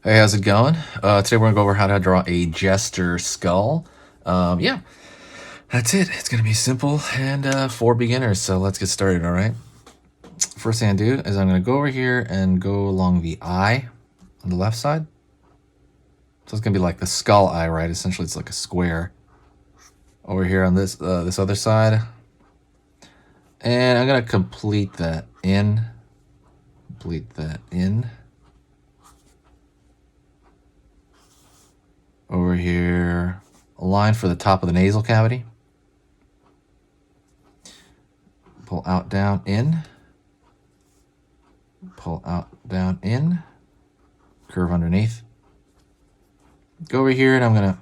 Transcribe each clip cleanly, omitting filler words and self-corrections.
Hey, how's it going? Today we're gonna go over how to draw a jester skull. Yeah, that's it. It's gonna be simple and for beginners. So let's get started. All right. First thing I do is I'm gonna go over here and go along the eye on the left side. So it's gonna be like the skull eye, right? Essentially, it's like a square. Over here on this this other side, and I'm gonna complete that in. Complete that in. Over here, a line for the top of the nasal cavity. Pull out, down, in. Pull out, down, in. Curve underneath. Go over here and I'm going to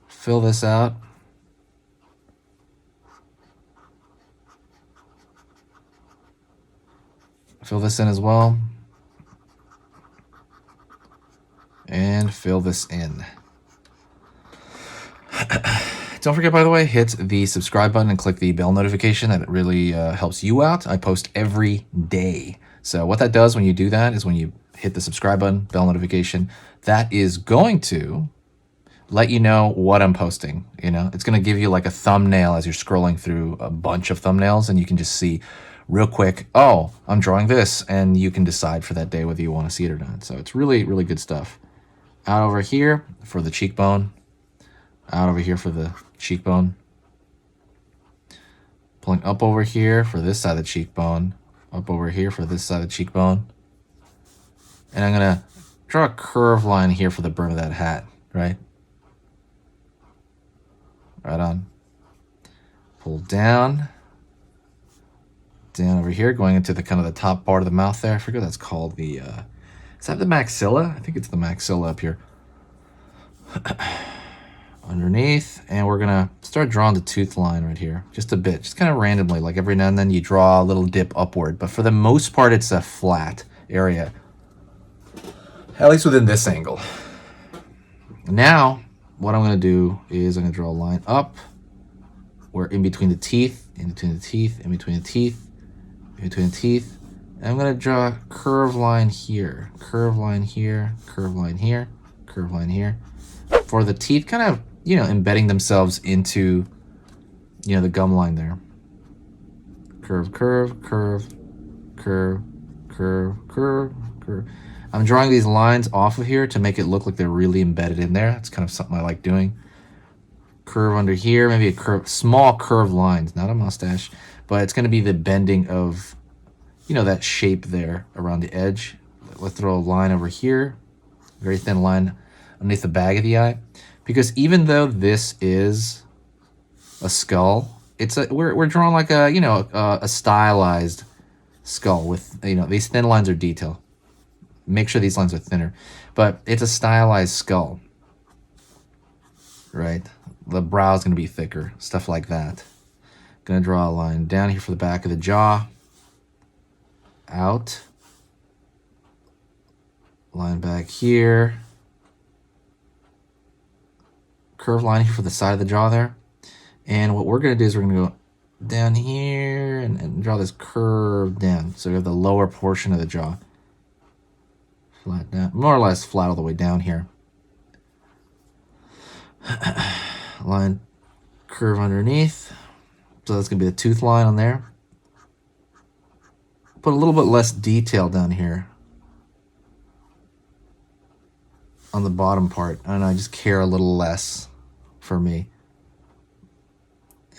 fill this out. Fill this in as well. And fill this in. Don't forget, by the way, hit the subscribe button and click the bell notification. That really helps you out. I post every day. So what that does when you do that is when you hit the subscribe button, bell notification, that is going to let you know what I'm posting. You know, it's going to give you like a thumbnail as you're scrolling through a bunch of thumbnails, and you can just see real quick, oh, I'm drawing this, and you can decide for that day whether you want to see it or not. So it's really, really good stuff. Out over here for the cheekbone. Out over here for the cheekbone. Pulling up over here for this side of the cheekbone. Up over here for this side of the cheekbone. And I'm going to draw a curved line here for the brim of that hat, right? Right on. Pull down. Down over here, going into the kind of the top part of the mouth there. I forget what that's called. The is that the maxilla? I think it's the maxilla up here. Underneath, and we're gonna start drawing the tooth line right here, just a bit, just kind of randomly, like every now and then you draw a little dip upward, but for the most part it's a flat area, at least within this angle. Now what I'm gonna do is I'm gonna draw a line up where in between the teeth, in between the teeth, in between the teeth, in between the teeth, and I'm gonna draw a curved line here, curved line here, curved line here, curved line here, for the teeth kind of, you know, embedding themselves into, you know, the gum line there. Curve, curve, curve, curve, curve, curve, curve. I'm drawing these lines off of here to make it look like they're really embedded in there. It's kind of something I like doing. Curve under here, maybe a curve, small curved lines, not a mustache, but it's going to be the bending of, you know, that shape there around the edge. Let's throw a line over here, very thin line underneath the bag of the eye, because even though this is a skull, it's a we're drawing like a, you know, a stylized skull with, you know, these thin lines are detail. Make sure these lines are thinner, but it's a stylized skull, right? The brow is going to be thicker, stuff like that. Going to draw a line down here for the back of the jaw, out, line back here. Curved line here for the side of the jaw there. And what we're going to do is we're going to go down here and draw this curve down. So we have the lower portion of the jaw. Flat down, more or less flat all the way down here. Line, curve underneath. So that's going to be the tooth line on there. Put a little bit less detail down here on the bottom part. I don't know, I just care a little less for me.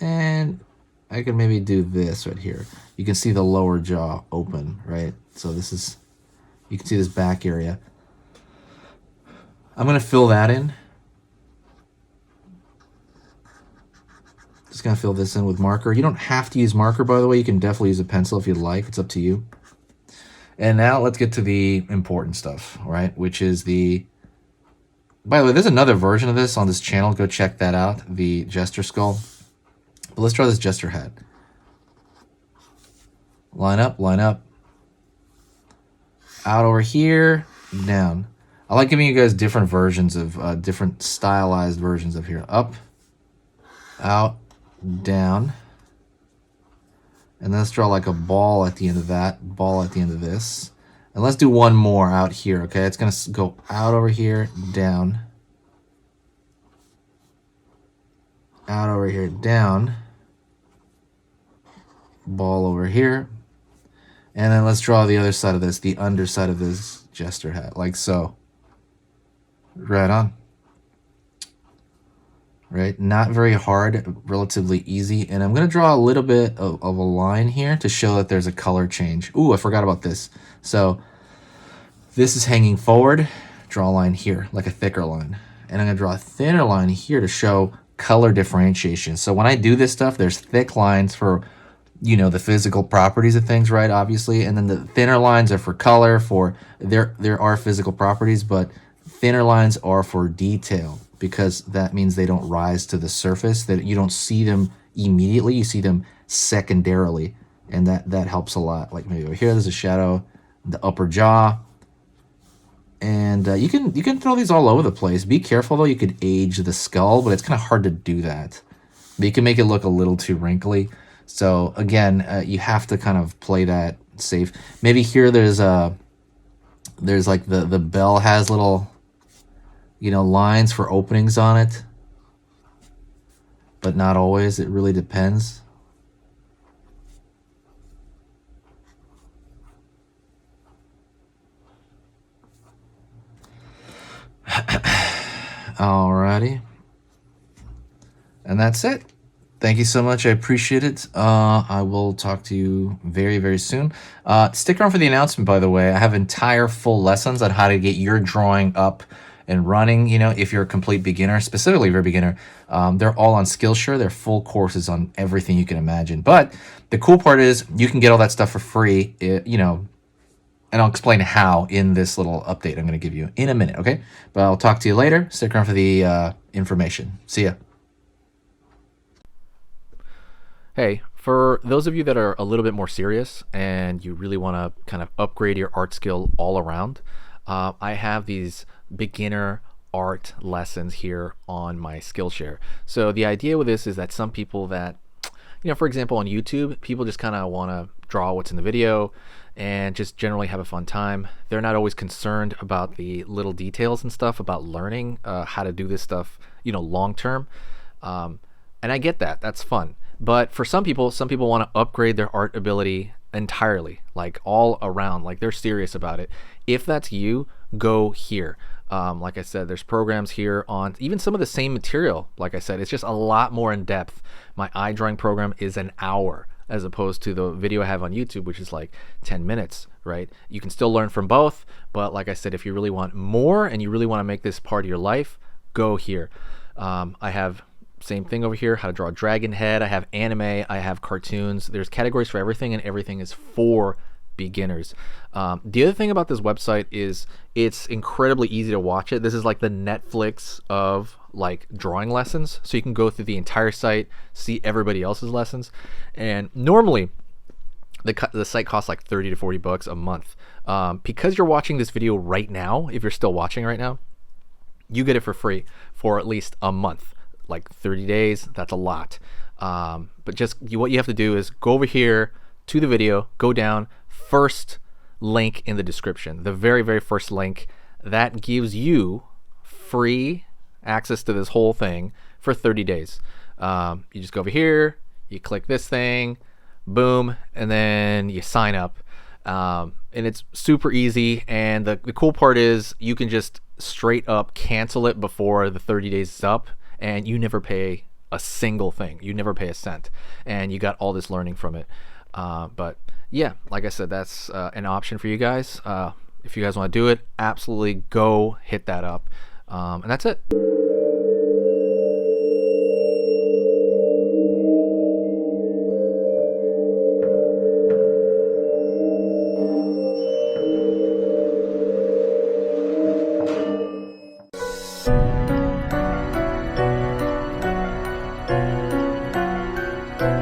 And I can maybe do this right here. You can see the lower jaw open, right? So this is, you can see this back area. I'm going to fill that in. Just going to fill this in with marker. You don't have to use marker, by the way. You can definitely use a pencil if you'd like. It's up to you. And now let's get to the important stuff, right? Which is the, by the way, there's another version of this on this channel. Go check that out, the jester skull. But let's draw this jester hat. Line up, line up. Out over here, down. I like giving you guys different versions of, different stylized versions of here. Up, out, down. And let's draw like a ball at the end of that, ball at the end of this. And let's do one more out here, okay? It's going to go out over here, down. Out over here, down. Ball over here. And then let's draw the other side of this, the underside of this jester hat, like so. Right on. Right, not very hard, relatively easy. And I'm going to draw a little bit of a line here to show that there's a color change. Ooh, I forgot about this. So this is hanging forward. Draw a line here, like a thicker line. And I'm going to draw a thinner line here to show color differentiation. So when I do this stuff, there's thick lines for, you know, the physical properties of things, right? Obviously. And then the thinner lines are for color, for there are physical properties, but thinner lines are for detail, because that means they don't rise to the surface, that you don't see them immediately, you see them secondarily. And that helps a lot. Like maybe over here, there's a shadow, the upper jaw. And you can throw these all over the place. Be careful though, you could age the skull, but it's kind of hard to do that. But you can make it look a little too wrinkly. So again, you have to kind of play that safe. Maybe here there's like the bell has little, you know, lines for openings on it, but not always. It really depends. Alrighty. And that's it. Thank you so much. I appreciate it. I will talk to you very, very soon. Stick around for the announcement, by the way. I have entire full lessons on how to get your drawing up and running, you know, if you're a complete beginner, specifically if you're a beginner. They're all on Skillshare. They're full courses on everything you can imagine. But the cool part is you can get all that stuff for free, you know, and I'll explain how in this little update I'm going to give you in a minute, okay? But I'll talk to you later. Stick around for the information. See ya. Hey, for those of you that are a little bit more serious and you really want to kind of upgrade your art skill all around, I have these beginner art lessons here on my Skillshare. So the idea with this is that some people that, you know, for example, on YouTube, people just kind of want to draw what's in the video and just generally have a fun time. They're not always concerned about the little details and stuff about learning how to do this stuff, you know, long term. And I get that. That's fun. But for some people want to upgrade their art ability entirely, like all around, like they're serious about it. If that's you, go here. Like I said, there's programs here on even some of the same material. Like I said, it's just a lot more in depth. My eye drawing program is an hour as opposed to the video I have on YouTube, which is like 10 minutes, right? You can still learn from both, but like I said, if you really want more and you really want to make this part of your life, go here. I have same thing over here, how to draw a dragon head. I have anime, I have cartoons. There's categories for everything, and everything is for beginners. The other thing about this website is it's incredibly easy to watch it. This is like the Netflix of like drawing lessons. So you can go through the entire site, see everybody else's lessons. And normally the site costs like 30 to 40 bucks a month. Because you're watching this video right now, if you're still watching right now, you get it for free for at least a month. Like 30 days, that's a lot. But just what you have to do is go over here to the video, go down, first link in the description, the very, very first link. That gives you free access to this whole thing for 30 days. You just go over here, you click this thing, boom, and then you sign up. And it's super easy. And the cool part is you can just straight up cancel it before the 30 days is up. And you never pay a single thing. You never pay a cent. And you got all this learning from it. But yeah, like I said, that's an option for you guys. If you guys want to do it, absolutely go hit that up. And that's it.